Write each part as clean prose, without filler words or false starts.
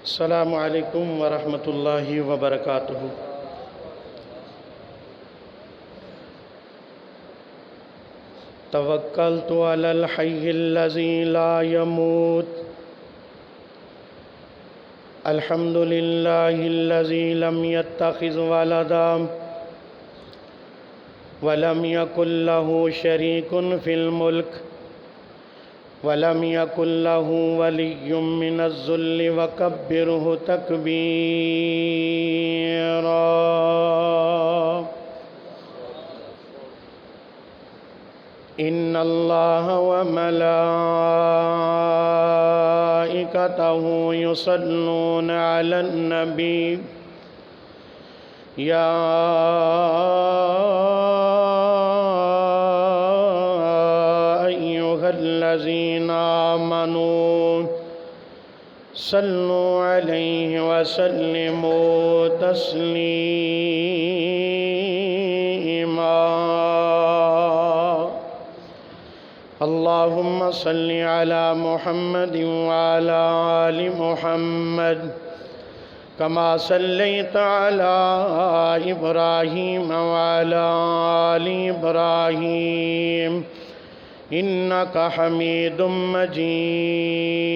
अस्सलामु अलैकुम वरहमतुल्लाहि वबरकातुहू। तवक्कलतु अलल हय्यिल्लज़ी ला यमूत। अल्हम्दुलिल्लाहिल्लज़ी लम यत्तखिज़ वलदम वलम यकुल लहू शरीकुन फिल मुल्क वलम यकुल लहू वलिय्युम मिनज़्ज़ुल्लि वकब्बिरहु तकबीरा। इन्नल्लाह व मलाइकतहु युसल्लूना अलन नबी या अय्युहल्लज़ीना आमनू सल्लु अलैहि वसल्लिमू तस्लीमा। अल्लाहुम्मा सल्लि अला मुहम्मद व अला आलि मुहम्मद कमा सल्लैता अला इब्राहीम व अला आलि इब्राहीम इन्नका हमीदुम मजीद।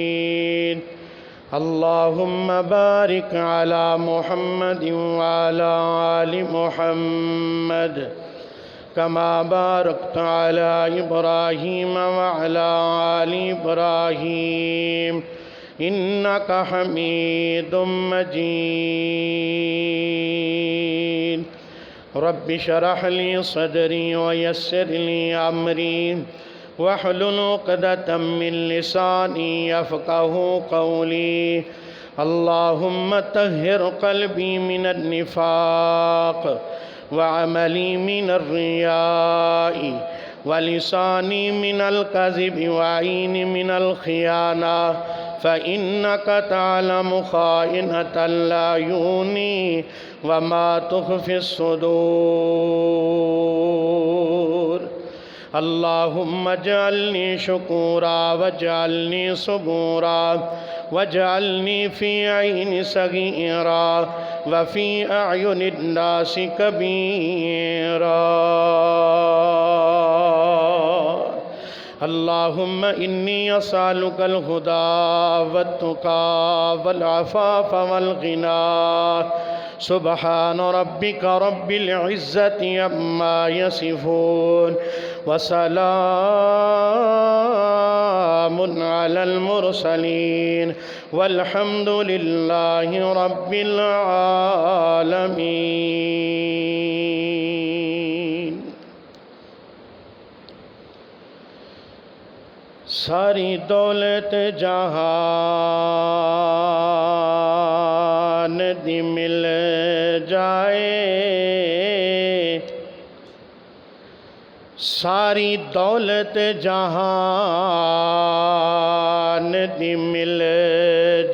अल्लाहुम्मा बारिक अला मुहम्मद व अला आलि मुहम्मद कमा बारकता अला इब्राहीम व अला आलि इब्राहीम इन्नका हमीदुम मजीद। रब्बि शरह ली सदरी व यस्सिर ली अमरी वहलुल उक़दतम मिन लिसानी यफ़क़हू क़ौली। अल्लाहुम्मा तह्हिर क़ल्बी मिनन निफ़ाक़ व अमली मिनर रियाई व लिसानी मिनल कज़िबि व ऐनी मिनल ख़ियाना फ़इन्नका तअलमु ख़ाइनतल अयूनी व मा तुख़फ़िस सुदूर। अल्लाहुम्मा जअलनी शुकूरा वजअलनी सबूरा वजअलनी फ़ी ऐनि सगीरा व फ़ी अयुनिन नासि कबीरा। अल्लाहुम्मा इन्नी असअलुकल हुदा वत्तुका वल अफ़ाफ़ वल गिना। सुब्हान रब्बिका रब्बिल इज़्ज़ति अम्मा यसिफ़ून व सलामुन अलल मुरसलीन वल्हम्दुलिल्लाहि रब्बिल आलमीन। सारी दौलत जहान दी मिल जाए, सारी दौलत जहान दी मिल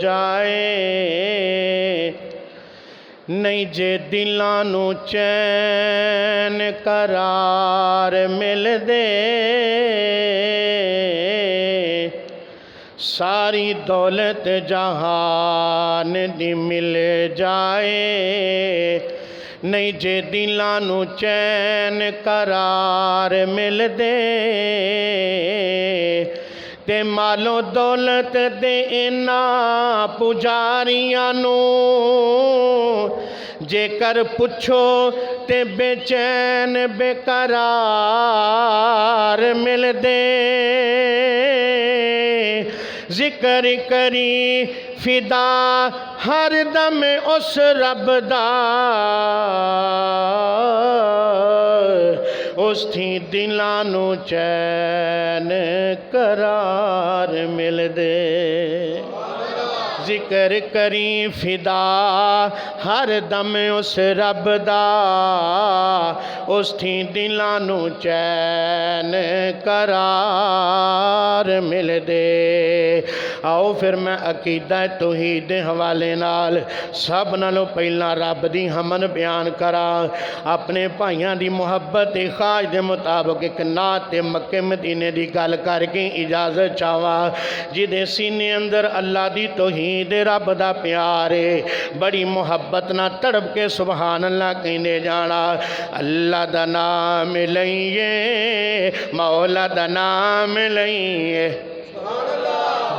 जाए, नहीं जे दिलां नू चैन करार मिल दे। सारी दौलत जहान दी मिल जाए, नहीं जे दिलां नू चैन करार मिल दे। ते मालो दौलत दे इन्हां पुजारियां नू जेकर पुछो ते बेचैन बेकरार मिल दे। जिक्र करी फिदा हर दम उस रब दा, उस थी दिलां नू चैन करार मिल दे। जिक्र करी फिदा हर दम उस रब दा, उस थी दिलां नू चैन करार मिल दे। आओ फिर मैं अकीदा तौहीद दे हवाले नाल सब नालों पहला रब दी हमन बयान करा। अपने भाइयों की मुहब्बत के खाज के मुताबिक एक नात ते मक्के मदीने की गल करके इजाजत चावा। जिदे सीने अंदर अल्लाह दी तौहीद रब दा प्यार है, बड़ी मुहब्बत ना तड़प के सुबहान अल्लाह कहने जाना। अल्लाह दा नाम लईए, मौला दा नाम लईए।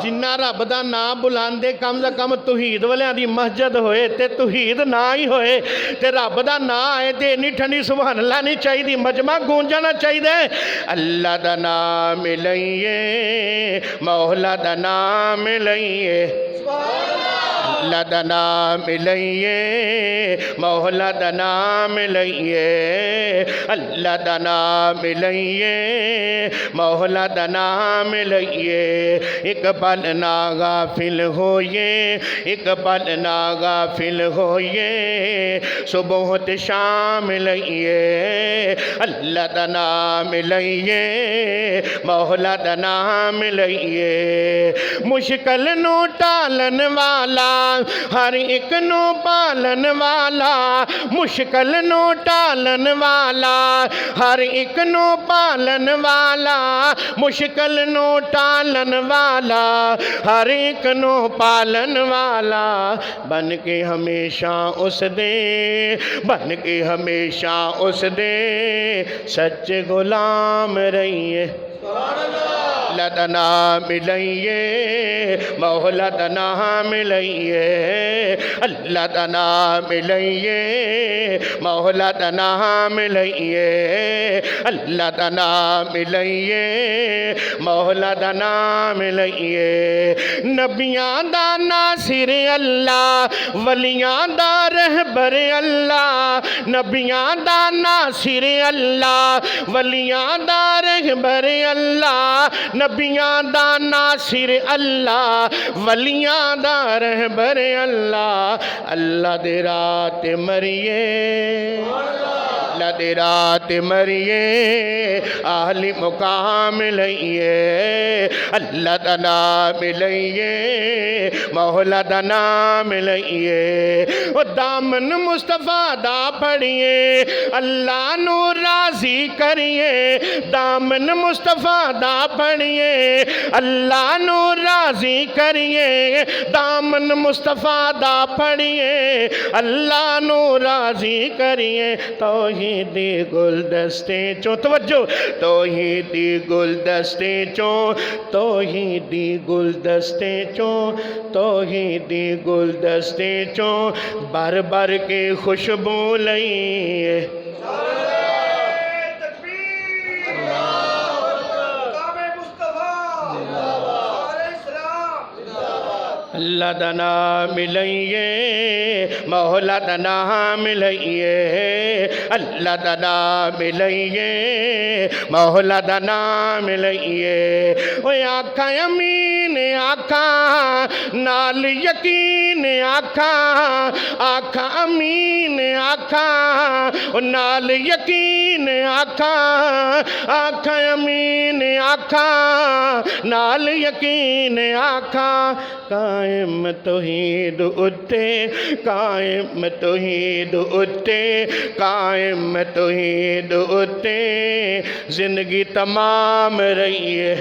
जिन्ना रब दा नाम बुलांदे कम से कम तौहीद वालियां दी मस्जिद होए ते तौहीद ना ही होए ते रब दा नाम आए ते इन्नी ठंडी सुभान अल्लाह नहीं चाहिए, मजमा गूंज जाना चाहिए। अल्लाह दा नाम लईए, मौला दा नाम लईए। अल्लाह दा नाम लईए, मौला दा नाम लईए। अल्लाह दा नाम लईए, मौला दा नाम लईए। एक पल ना गाफिल होइए, एक पल ना गाफिल होइए, सुबह ते शाम लईए। अल्लाह दा नाम लईए, मौला दा नाम लईए। मुश्किल नू टालन वाला, हर एक नू पालन वाला, मुश्किल नू टालन वाला, हर एक नू पालन वाला, मुश्किल नू टालन वाला, हर एक नू पालन वाला। बन के हमेशा उस दे, बन के हमेशा उस दे सच्चे गुलाम रहिए। अल्लाह दा नाम लईए, मौला दा नाम लईए। अल्लाह दा नाम लईए, मौला दा नाम लईए। अल्लाह दा नाम लईए, मौला दा नाम लईए। नबियां दा नासिर अल्लाह, वलियां दा रहबर अल्लाह। नबियां दा नासिर अल्लाह, वलियां दा रहबर अल्लाह। नबियां दा नासिर अल्लाह, वलियां दा रहबर अल्लाह। अल्लाह दे रात मरिए, अल्लाह दे रात मरिए, आहली मुकाम लईए। अल्लाह दा नाम लईए, मौला दा नाम लईए। ओ दामन मुस्तफा दा पढ़िए, अल्लाह नू राजी करिए। दामन मुस्तफा दा पढ़िए, अल्लाह नू राजी करिए। दामन मुस्तफा दा पढ़िए, अल्लाह नू राजी करिए। तौहीदी गुलदस्ते चो तवज्जो, तौहीदी गुलदस्ते चो, तौहीदी गुलदस्ते चो, तौहीदी गुलदस्ते चो भर भर के खुशबू लईए। अल्लाह दा नाम लईए, मौला दा नाम लईए। अल्लाह दा नाम लईए, मौला दा नाम लईए। ओए आखा अमीन आखा, नाल यकीन आखा, आखा अमीन आखा, नाल यकीन आखा, आखा अमीन आखा, नाल यकीन आखा। कायम तौहीद उत्ते, कायम तौहीद उत्ते, कायम तौहीद उत्ते जिंदगी तमाम रही है।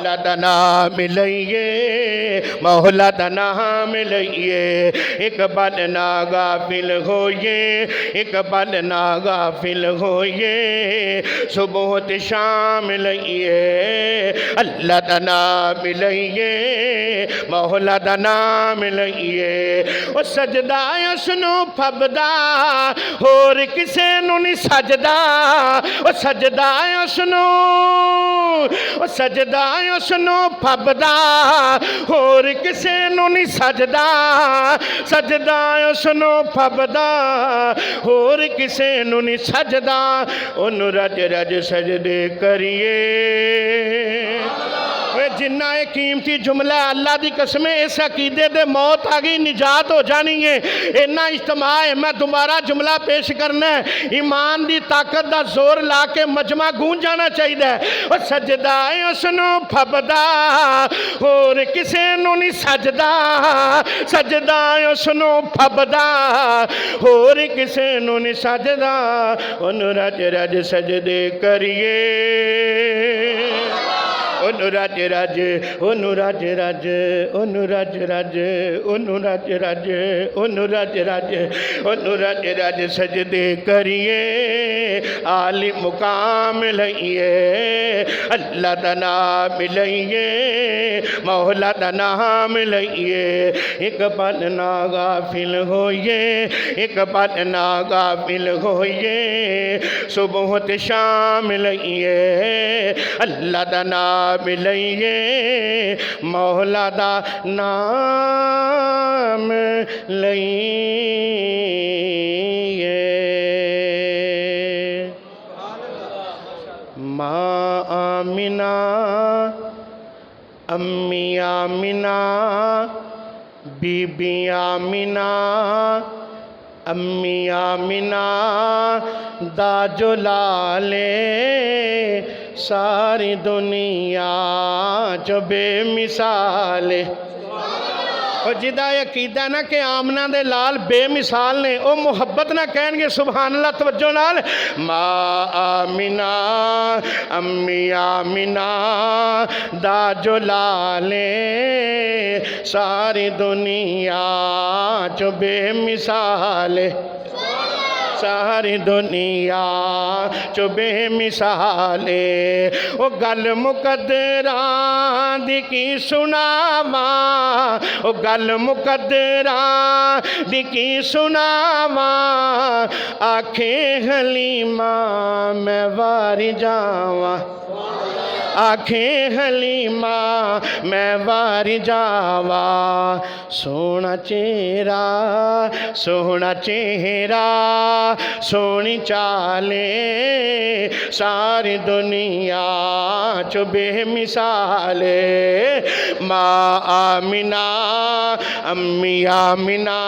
अल्लाह दा नाम लईए, मौला दा नाम लईए। एक पल ना गाफिल होइए, एक पल ना गाफिल होइए, सुबह ते शाम लईए। अल्लाह दा नाम लईए, मौला दा नाम लईए। ओ सजदा उसनू फबदा, होर किसे नू नहीं सजदा। ओ सजदा उसनू, ओ सजदा उसनू फबदा, होर किसे नू नहीं सजदा। सजदा उसनू फबदा, होर किसे नू नहीं सजदा। ओनू रज रज सजदे करिए, जिन्ना ये कीमती जुमला अल्लाह की कसम इस अकीदे दे मौत आ गई निजात हो जानी है। इन्ना इज्तमा है। मैं दोबारा जुमला पेश करना है। ईमान की ताकत का जोर ला के मजमा गूंज जाना चाहिए। और सजदा उसनू फबदा होर किसे नू नहीं सजदा, सजदा उसनू फबदा होर किसे नू नहीं सजदा। ओनू रज रज सजदे करिए, ओनू रज रज, ओनू रज रज, ओनू रज रज, ओनू रज रज, ओनू रज रज, ओनू रज रज सजदे करिए। आली मुकाम लइए, अल्लाह दा नाम लइए, मौला दा नाम लइए। एक पल ना गाफिल होइए, एक पल ना गाफिल होइए। सुबह ते शाम लइए, अल्लाह दा नाम लइए, मौला दा नाम लइए। माँ आमिना, अम्मी आमिना, बीबी आमिना, अम्मी आमिना दा जो लाले सारी दुनिया जो बेमिसाल। और जिदा अकीदा ना कि आमना दे लाल बेमिसाल ने, वो मुहब्बत ना कहणगे सुभान अल्लाह तवज्जो नाल। माँ आमिना, अम्मी आमिना दा जो लाले सारी दुनिया जो बेमिसाल, सारी दुनिया चो बेमिसाले। ओ गल मुकद्दरां दी की सुनावा, ओ गल मुकद्दरां दी की सुनावा। आखे हलीमा मैं वारी जावा, आखे हलीमा मैं वारी जावा। सोना चेहरा, सोना चेहरा, सोनी चाले सारी दुनिया चो बेमिसाले। माँ आमिना, अम्मी आमिना,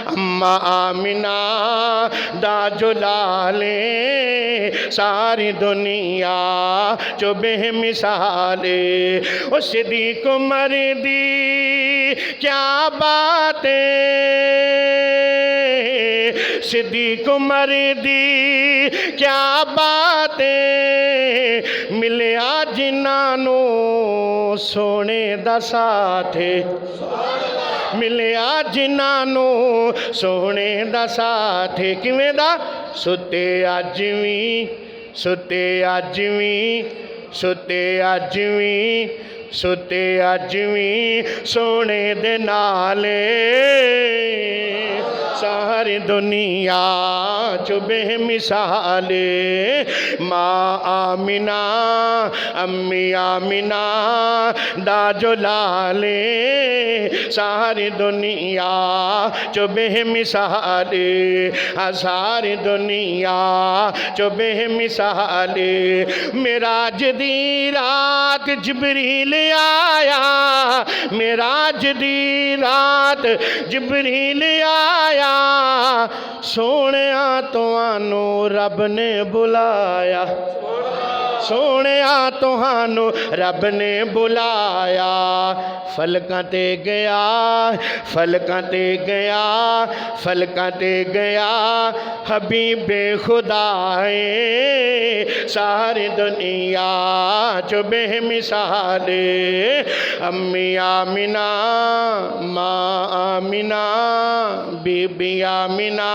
अम्मा आमिना दा जो लाले सारी दुनिया चो बेमिसाले। ओ सिद्दीक़ उमर दी क्या बातें, सिद्दीक़ उमर दी क्या बातें, मिलिया जिन्हां नू सोने दा साथ, मिलिया जिन्हां नू सोने दा साथ। किवें दा? सुते अज वी, सुते अज वी, सुते अज वी, सुते अज वी सोने दे नाले सारी दुनिया चो बेमिसाले। माँ आमिना, अम्मी आमिना दा जो लाले सारी दुनिया चो बेमिसाले, सारी दुनिया चो बेमिसाले। मेराज दी रात जिबरील आया, मेराज दी रात जिबरील आया। सोनिया तुहानू रब ने बुलाया, सोनिया तुहानू रब ने बुलाया। फलकां ते गया, फलकां ते गया, फलकां ते गया हबीबे खुदाए सारी दुनिया चो बेमिसाले। अम्मी आमिना, माँ आमिना, बीबी आमिना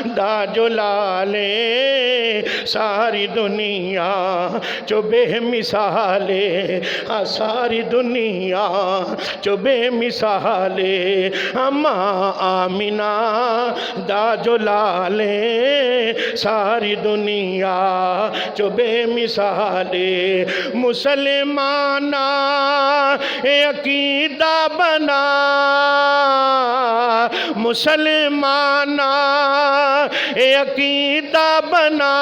दा जो लाले सारी दुनिया चो बेमिसाले, सारी दुनिया चो बेमिसाले। माँ आमिना दा जो लाले सारी दुनिया चो बेमिसाले। मुसलमाना अकीदा बना, मुसलमाना अकीदा बना,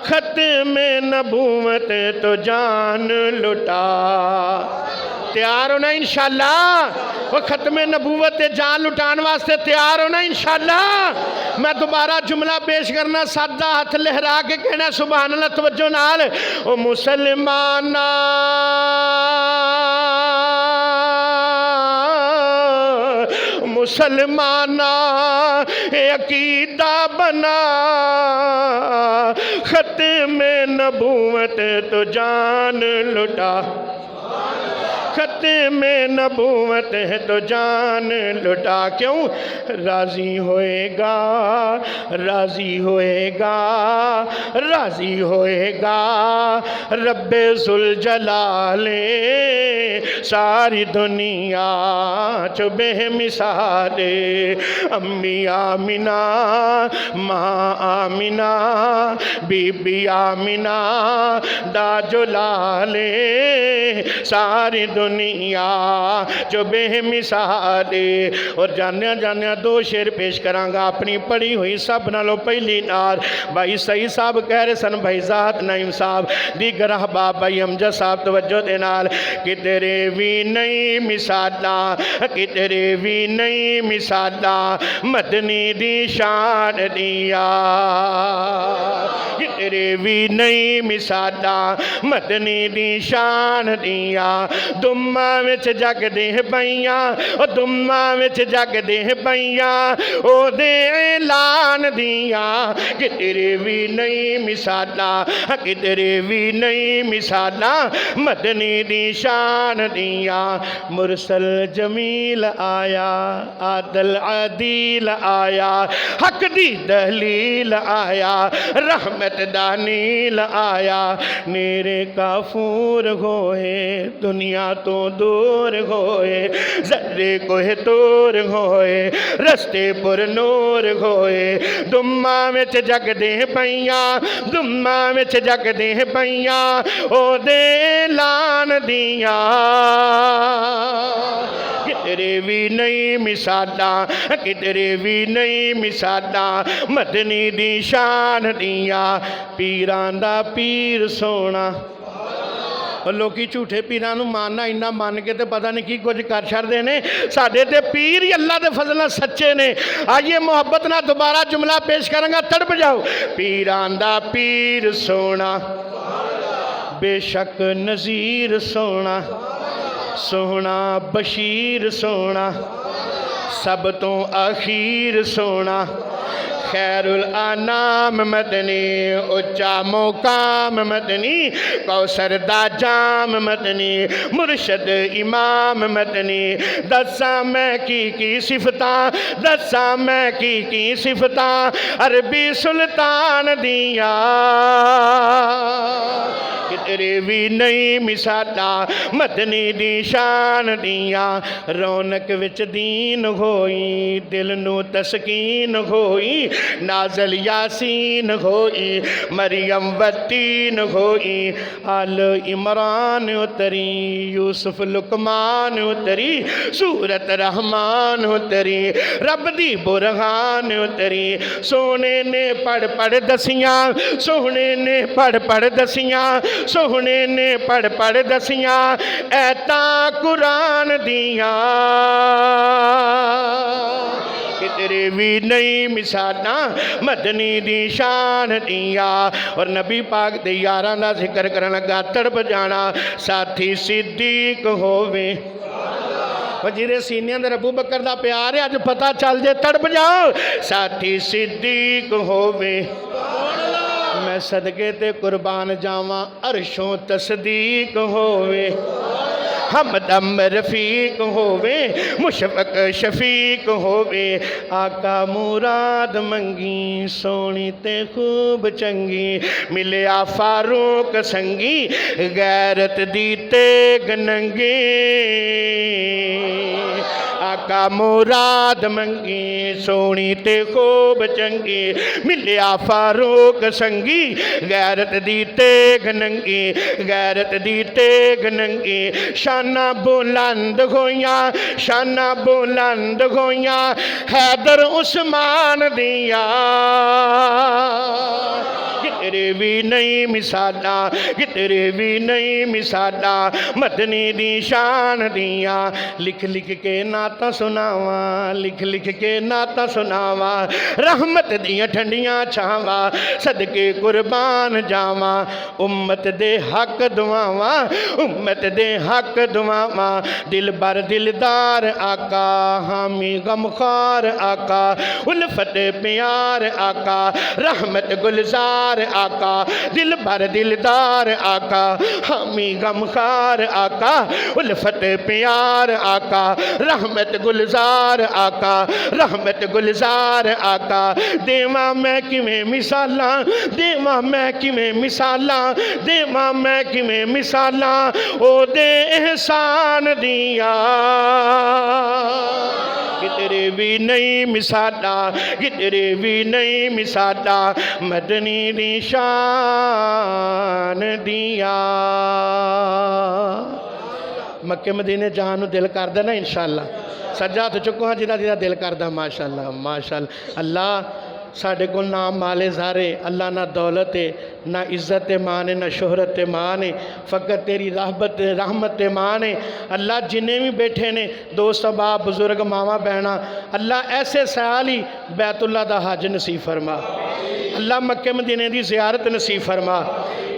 खत्म नबूवत तो जान लुटा। तैयार होना इंशाअल्लाह। वो खत्म नबूवत जान लुटान वास्ते तैयार होना इंशाअल्लाह। मैं दोबारा जुमला पेश करना, सादा हाथ लहरा के कहना सुभान अल्लाह। तवज्जो नाल। ओ मुसलमाना मुसलमाना अकीदा बना, खत्म नबूवत तो जान लुटा। खत्म नबूवत है तो जान लुटा। क्यों? राजी होएगा, राजी होएगा, राजी होएगा रब्बे जुल जलाले, सारी दुनिया चो बेमिसाले। अम्मी आमिना, माँ आमिना, बीबी आमिना दा जुलाले, सारी दुनिया जो बेमिसाले। और जानिया जानिया दो शेर पेश करांगा अपनी पढ़ी हुई सब नालों पहली नार। भाई सही साहब कह रहे सन, भाई ज़ात नईम साहब दीगर अहबाब भाई अमजद साहब तवज्जो दे नाल। कि तेरे भी नहीं मिसाला, कि तेरे भी नहीं मिसाला मदनी दी शान दिया। कि तेरे भी नहीं मिसाला मदनी दी शान दिया। दुम्मा विच जगदे पईयां, ओ दुम्मा विच जगदे पईयां ओदे ऐलान दिया। कि तेरे भी नहीं मिसाला, कि तेरे भी नहीं मिसाला मदनी दी शान दिया। मुरसल जमील आया, आदल आदिल आया, हक दी दलील आया, रहमत दानील आया। मेरे काफूर होए दुनिया तो दूर होए, जर्रे कोहे तोर होए, रस्ते पुर नूर होए। दुम्मा विच जगदे पईयां, दुम्मा विच जगदे पईयां ओदे ऐलान दिया। किधरे भी नहीं मिसाला, किधरे भी नहीं मिसाला मदनी दी शान दिया। पीरां दा पीर सोना, और लोग झूठे पीरां नूं मानना इन्ना मन के तो पता नहीं की कुछ कर छड़ते ने। साडे ते पीर ही अल्लाह के फजल नाल सच्चे ने। आइए मोहब्बत नाल दोबारा जुमला पेश करांगा, तड़प जाओ। पीरां दा पीर सोना, बेशक नज़ीर सोना, सोना बशीर सोना, सब तो आखिर सोना। खैरुल आनाम मदनी, उच्चा मुकाम मदनी, कौसर दा जाम मदनी, मुर्शद इमाम मदनी। दसा मैं की सिफता, दसा मैं की सिफता अरबी सुल्तान दिया। किधरे भी नहीं मिसाला मदनी दी शान दिया। रौनक विच दीन होई, दिल नू तस्कीन होई, नाजल यासीन होई, मरियम वतीन होई, अल इमरान उतरी, यूसुफ लुकमान उतरी, सूरत रहमान उतरी, रब दी बुरहान उतरी। सोने ने पढ़ पढ़ दसियां, सोने ने पढ़ पढ़ दसियां, सोहने ने पढ़ पढ़ दसियां ऐता कुरान दिया। किधरे भी नहीं मिसाला मदनी दी शान दिया। और नबी पाक दे यारां दा जिक्र करन लगा, तड़प जाना साथी सिद्दीक होवे। जिहदे सीनियां दे अबू बकर दा प्यार है, अज पता चल जे तड़प जाओ साथी सिद्दीक होवे। मैं सदके ते कुर्बान जावां अरशों तसदीक होवे। हमदम रफीक होवे, मुशफक शफीक होवे। आका मुराद मंगी, सोनी ते खूब चंगी, मिलिया फारूक संगी, गैरत दी तेग नंगी। आका मुराद मंगी, सोनी ते खूब चंगी, मिलिया फारूक संगी, गैरत दी तेग नंगी, गैरत दी तेग नंगी। शाना बुलंद होइयां, शाना बुलंद होइयां हैदर उस्मान दिया। तेरे भी नहीं मिसाला कितरे भी नहीं मिसाला मदनी दी शान दियाँ लिख लिख के नाता सुनावा लिख लिख के नाता सुनावा रहमत दियाँ ठंडियाँ छावा सदके कुर्बान जावा उम्मत दे हक दुआवा उम्मत दे हक दुआवा दिल बर दिलदार आका हामी गमखार आका उल्फत प्यार आका रहमत गुलजार आका दिल बर दिलदार आका हामी गमखार आका उल्फत प्यार आका रहमत गुलजार आका रहमत गुलजार आका देवा मैं किवें मिसाला देवा मैं किवें मिसाला देवा मैं किवें मिसाला ओ दे एहसान दिया कितरे भी नहीं मिसाला कितरे भी नहीं मिसाला मदनी दी शान दिया मक्के मदीने जान दिल करदा ना इंशाअल्लाह सज्जा हथ चुको हाँ जिदा जिदा दिल करदा माशाअल्लाह माशाअल्लाह अल्लाह साढ़े को ना माले ज़ारे अल्लाह ना दौलत है ना इज़्ज़त मान है ना शोहरत मान है फ़कत तेरी रहमत मान है अल्लाह जिन्हें भी बैठे ने दोस्त अहबाब बुजुर्ग मावा बहना अल्लाह ऐसे सयाल ही बैतुल्ला दा हज नसीब फरमा अल्लाह मक्के मदीने की ज़ियारत नसीब फरमा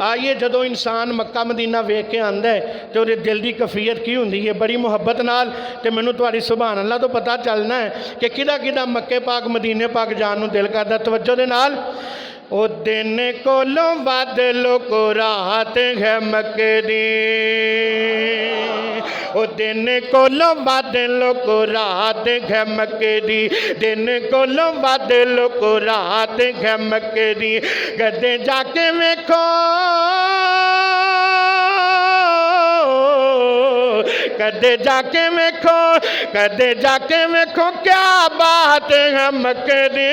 आइए जदों इंसान मक्का मदीना वेख के आंदा है तो उहदे दिल की कफीयत की होंदी है बड़ी मुहब्बत नाल ते मैनूं तुहाडी सुभान अल्लाह तो पता चलना है कि किदा किदा मक्के पाक मदीने पाक जान नूं दिल करदा तवज्जो दे नाल ओ दिन कोलों वध लोको रात है मक्के दी ओ दिन कोलों वध लोको रात है मक्के दी दिन कोलों वध लोको रात है मक्के दी कदे जाके वेखो कदे जाके वेखो कदे जाके वेखो क्या बात है मक्के दी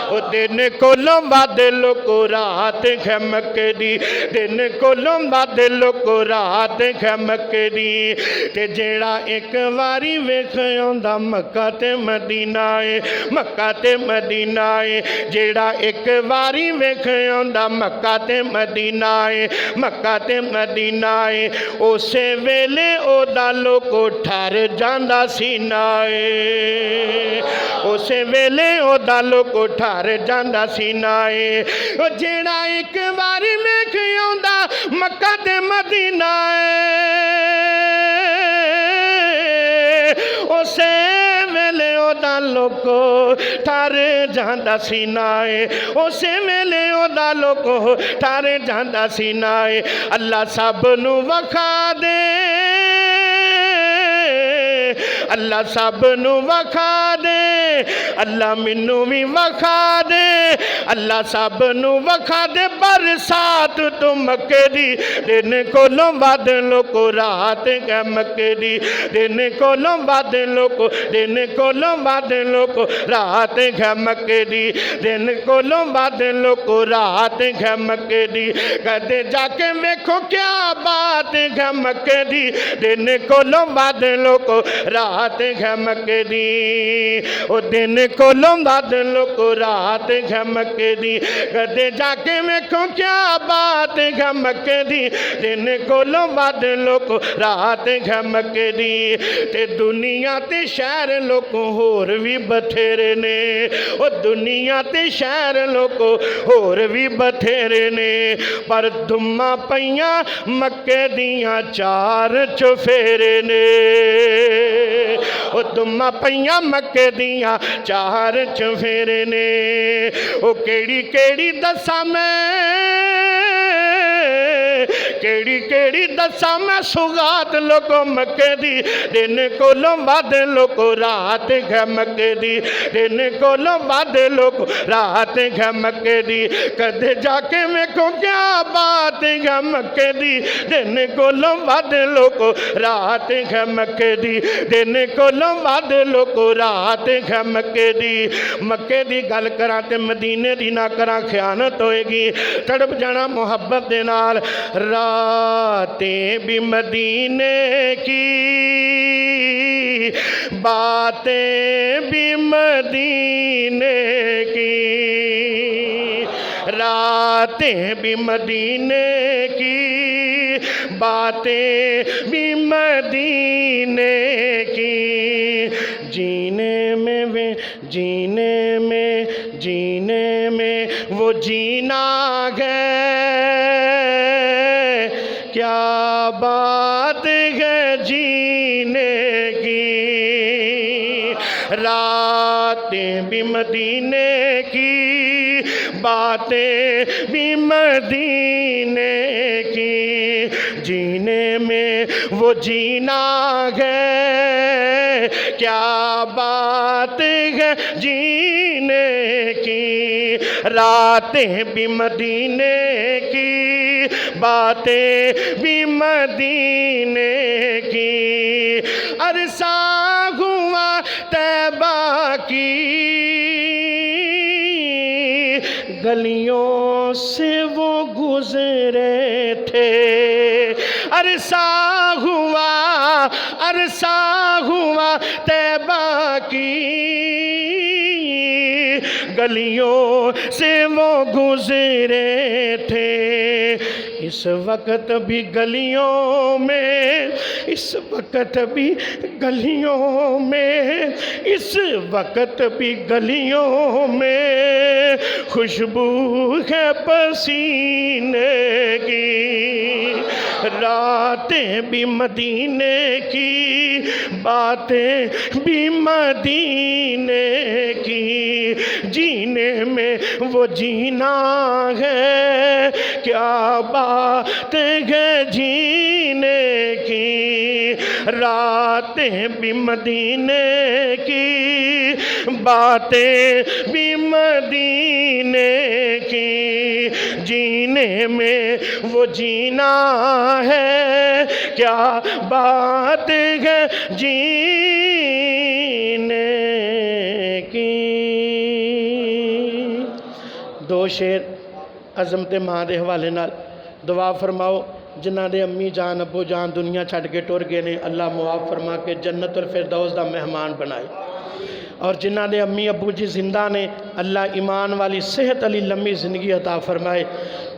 ओ दिन कोलों वध लोको रात है मक्के दी दिन कोलों वध लोको रात है मक्के दी ते जेड़ा एक वारी वेख आंदा मक्का ते मदीना है मक्का ते मदीना है जेड़ा एक वारी वेख आंदा मक्का ते मदीना है मक्का ते मदीना है उसे वेले ओदा लोको ठहर जांदा सीना है उसे वेले ओदा लोको ठहर जांदा सीना है ओ जेड़ा एक बारी वेख आंदा मक्का ते मदीना है उसे वेले ओदा लोको ठहर जांदा सीना है उसे वेले ओदा लोको ठहर जांदा सीना है अल्लाह सब नूं वखा दे अल्लाह सब नूं वखा दे अल्लाह मैनू भी वखा दे अल्लाह सब नूं वखा दे बरसात तो मक्के दी दिन कोलों वध लोको रात है मक्के दी दिन कोलों वध लोको दिन कोलों वध लोको रात है मक्के दी दिन कोलों वध लोको रात है मक्के दी कदे जाके वेखो क्या बात है मक्के दी दिन कोलों वध लोको रात है मक्के दी ओ दिन कोलों वध लोको रात है मक्के दी कदे जाके वेखो क्या बात है मक्के दी दिन कोलों वध लोको रात है मक्के दी ते दुनिया ते शहर लोको होर भी बथेरे ने ओ दुनिया ते शहर लोको होर भी बथेरे ने पर धुम्मा पईयां मक्के दियां चार चुफेरे ने ओ धुम्मा पईयां मक्के दियां चार चुफेरे ने ओ केड़ी केड़ी दसा मैं केड़ी केड़ी दसा मैं सुगात लोको मक्के दी दिन कोलों वध लोको रात है मक्के दी दिन कोलों वध लोको रात है मक्के दी कदे जाके वेखो क्या बात है मक्के दी दिन कोलों वध लोको रात है मक्के दी दिन कोलों वध लोको रात है मक्के दी गल करा ते मदीने दी ना करा खयानत होएगी तड़प जाना मुहब्बत दे नाल रातें भी मदीने की बातें भी मदीने की रातें भी मदीने की, बातें भी मदीने की, जीने में वो जीना है, क्या बात है जीने की। रातें भी मदीने की, बातें भी मदीने की, जीने में वो जीना है, क्या बात है जीने की। रातें भी मदीने की, बातें भी मदीने की, अरसा हुआ तैबा की गलियों से वो गुजरे थे, अरसा हुआ तैबा की गलियों से वो गुजरे थे। इस वक्त भी गलियों में, इस वक्त भी गलियों में, इस वक्त भी गलियों में खुशबू है पसीने की। रातें भी मदीने की, बातें भी मदीने की, जीने में वो जीना है, क्या बात है जीने की। रातें भी मदीने की, बातें भी मदीने की, जीने में वो जीना है, क्या बात है जीने की। दो शेर अज़मत मां दे हवाले नाल दुआ फरमाओ। जिन्हां दे अम्मी जान अबू जान दुनिया छड्ड के टुर गए ने, अल्लाह मुआफ़ फरमा के जन्नतुल फिरदौस दा मेहमान बनाए। और जिन्हां दे अम्मी अबू जी जिंदा ने, अल्लाह ईमान वाली सेहत वाली लम्मी ज़िंदगी अता फरमाए।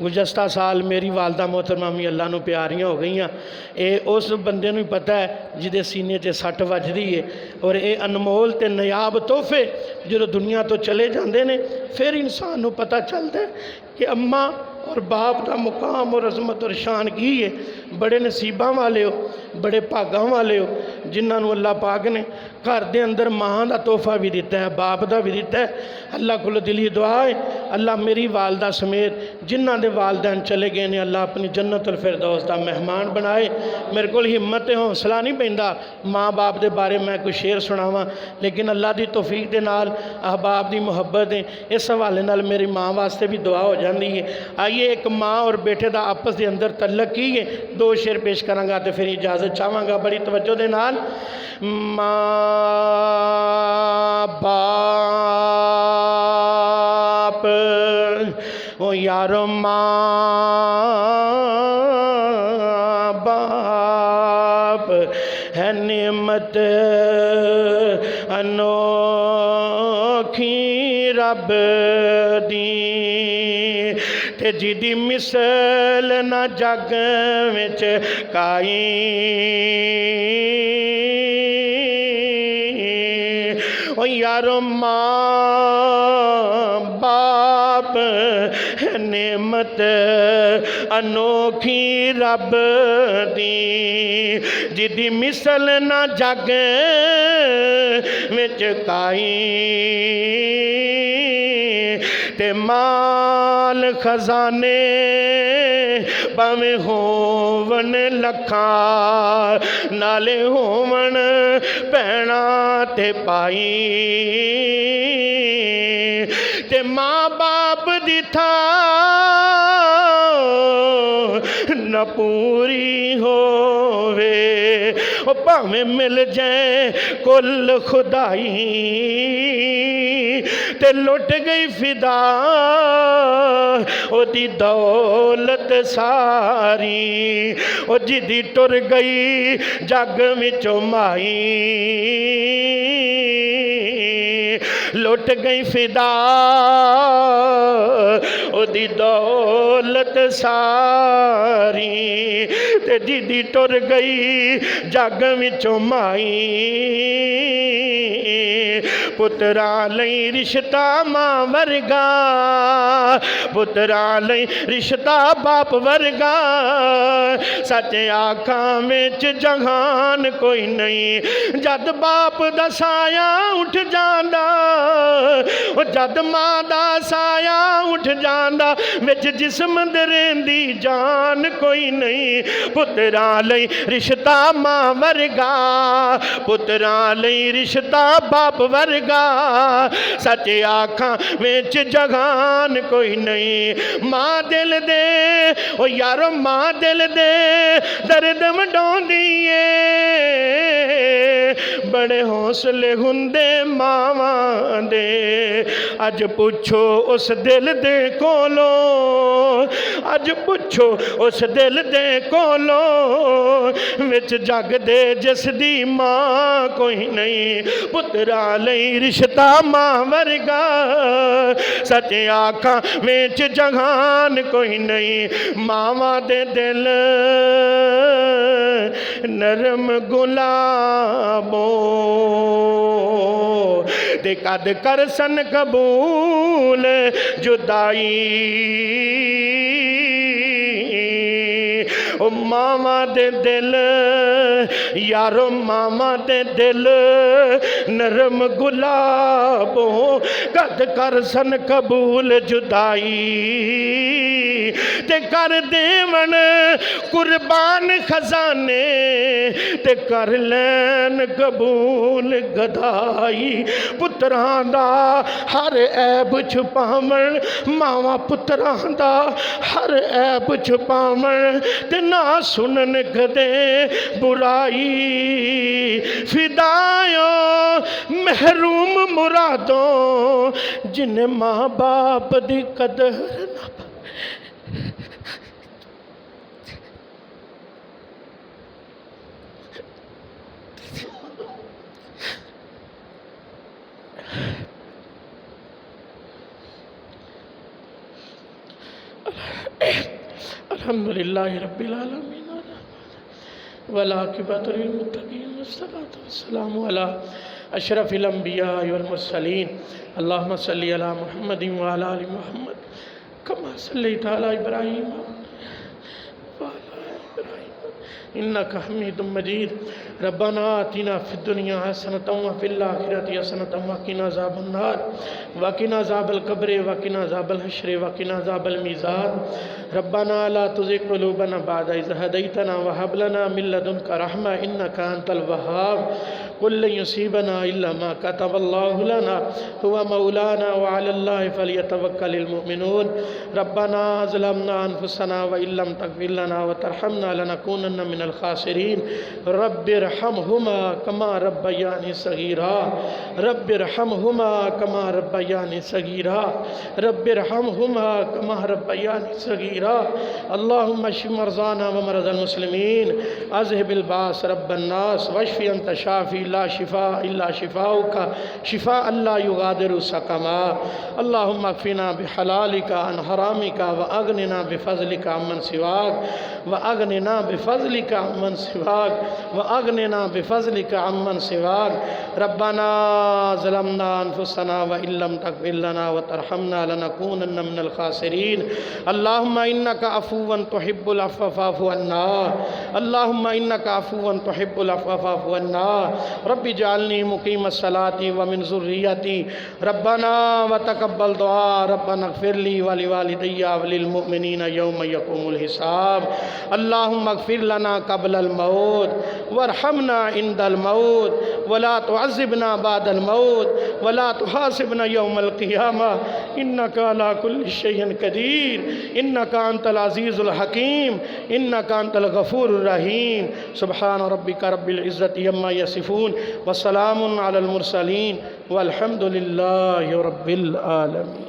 गुज़श्ता साल मेरी वालदा मोहतरमा भी अल्लाह नूं प्यारियां हो गई। ये उस बंदे नूं पता है जिहदे सीने 'च सट वजदी है। और ये अनमोल ते नायाब तोहफे जो दुनिया तो चले जाते हैं, फिर इंसान नूं पता चलता है कि अम्मा और बाप का मुकाम और अजमत और शान की है। बड़े नसीबां वाले हो, बड़े भागां वाले हो जिन्होंने अल्लाह पाक ने घर के अंदर मां का तोहफा भी दिता है, बाप का भी दिता है। अल्लाह को दिली दुआ है, अल्लाह मेरी वालदा समेत जिन्हों के वालदैन चले गए हैं, अल्लाह अपनी जन्नतुल फिरदौस का मेहमान बनाए। मेरे को हिम्मत ते हौसला नहीं पैंदा माँ बाप के बारे मैं कोई शेर सुनावां, लेकिन अल्लाह की तौफीक के नाल अहबाब की मुहब्बत है, इस हवाले नाल मेरी माँ वास्ते भी दुआ हो जाती है। आइए एक माँ और बेटे का आपस के अंदर तल्लक की है, दो शेर पेश करांगा तो फिर इजाज़त चाहांगा बड़ी तवज्जो दे नाल। माँ बाप ओ यारो, माँ बाप है नेमत अनोखी रब दी, ते जिदी मिसल ना जग विच काई। ओ यारो माँ बाप है नेमत अनोखी रब दी, जिदी मिसल ना जग विच काई। ते माल खजाने भावें होवन लखां, नाले होवन भैणा ते पाई। ते माँ बाप दी थां न पूरी होवे, ओ भावें मिल जाए कुल खुदाई। ते लुट गई फिदा ओदी दौलत सारी, ओ जिदी टुर गई जग विचों माई। लुट गई फिदा ओदी दौलत सारी ते जिदी टुर गई जग विचों माई पुत्रा लई रिश्ता मां वर्गा पुत्रा लई रिश्ता बाप वर्गा सच आखां विच जहान कोई नहीं जद बाप दा साया उठ जांदा जद मां दा साया उठ जांदा विच जिस्म दे रहिंदी जान कोई नहीं पुत्रा लई रिश्ता मां वर्गा पुत्रा लई रिश्ता बाप वर्गा सच आखां विच जहान कोई नहीं मां दिल दे ओ यारो मां दिल दे दर्द वंडाउंदी ए बड़े हौसले हुंदे मावां दे अज पुछो उस दिल दे कोलों अज पुछो उस दिल दे कोलों विच जग दे जिस दी मां कोई नहीं पुत्रा लई रिश्ता मां वर्गा सच आखां विच जहान कोई नहीं मावां दे दिल नरम गुलाबों ते कद कर सन कबूल जुदाई ओ मामा दे दिल यारो मामा दे दिल नरम गुलाबों कद कर सन कबूल जुदाई ते कर देवन कुर्बान खजाने ते कर लैन कबूल गदाई पुत्रां दा हर ऐब छुपावन मावा पुत्रां दा हर ऐब छुपावन ते ना सुनन कदे बुराई फिदायो महरूम मुरादों जिन्हें माँ बाप दी कदर ना अल्हम्दुलिल्लाहि रब्बिल आलमीन वल आक़िबतु लिल मुत्तक़ीन वस्सलातु वस्सलामु अला अशरफिल अंबिया वल मुरसलीन अल्लाहुम्मा सल्लि अला मुहम्मदिन व अला आलि मुहम्मद कमा सल्लैता अला इब्राहीम व अला इब्राहीम इन्नका हमीदुम मजीद रब्बना आतिना फिद दुनिया हसनतम व फिल आखिरति हसनतम व क़िना अज़ाबन नार व क़िना अज़ाबल क़ब्र व क़िना अज़ाबल हश्र व क़िना अज़ाबल मीज़ान रब्बना ला तुज़िग़ क़ुलूबना बअद इज़ हदैतना व हब लना मिन लदुनका रहमा इन्नका अंतल वहाब कुल लन युसीबना इल्ला मा कतबल्लाहु लना हुवा मौलाना व अलल्लाहि फलियतवक्कलिल मुमिनून रब्बना ज़लमना अनफुसना व इल्लम तग़फिर लना व तरहमना लनकूनन्ना मिनल खासिरीन रब्बिरहमहुमा कमा रब्बयानी सगीरा रब्बिरहमहुमा कमा रब्बयानी सगीरा रब्बिरहमहुमा कमा रब्बयानी सगीरा अल्लाहुम्मा शिफ़ मरज़ाना व मरज़ल मुस्लिमीन अज़हिबिल बास रब्बन नास वश्फ़ि अंत शाफ़ी ला शिफ़ा इल्ला शिफ़ाउका शिफ़ा अल्ला युगादिरु सकमा अल्लाहुम्मा अक़फ़िना बिहलालिका अन हरामिका व अग़निना बिफ़ज़लिका अम्मन सिवाक व अग़निना बिफ़ज़लिका अम्मन सिवाक व अग़निना बिफ़ज़लिका अम्मन सिवाक रब्बना ज़लमना अनफुसना व इल्लम तग़फिर लना व तरहमना लनकूनन्ना मिनल खासिरीन अल्लाहुम्मा इन्नका अफ़ुव्वुन तुहिब्बुल अफ़्व फ़अफ़ु अन्ना अल्लाहुम्मा इन्नका अफ़ुव्वुन तुहिब्बुल अफ़्व फ़अफ़ु अन्ना रब्बि जअलनी मुक़ीमस सलाति व मिन ज़ुर्रिय्यती रब्बना व तक़ब्बल दुआ रब्बना इग़फ़िर ली व लिवालिदैया व लिल मुअमिनीना यौम यक़ूमुल हिसाब अल्लाहुम्मा इग़फ़िर लना क़ब्लल मौत वरहमना इंदल मौत वला तुअज़्ज़िबना बअदल मौत वला तुहासिबना यौमल क़ियामा इन्नका अला कुल्लि शैइन क़दीर इन्नका अंतल अज़ीज़ुल हकीम इन्नका अंतल गफ़ूरुर रहीम सुब्हान रब्बिका रब्बिल इज़्ज़ति अम्मा यसिफ़ून व सलामुन अलल मुरसलीन वल्हम्दुलिल्लाहि रब्बिल आलमीन।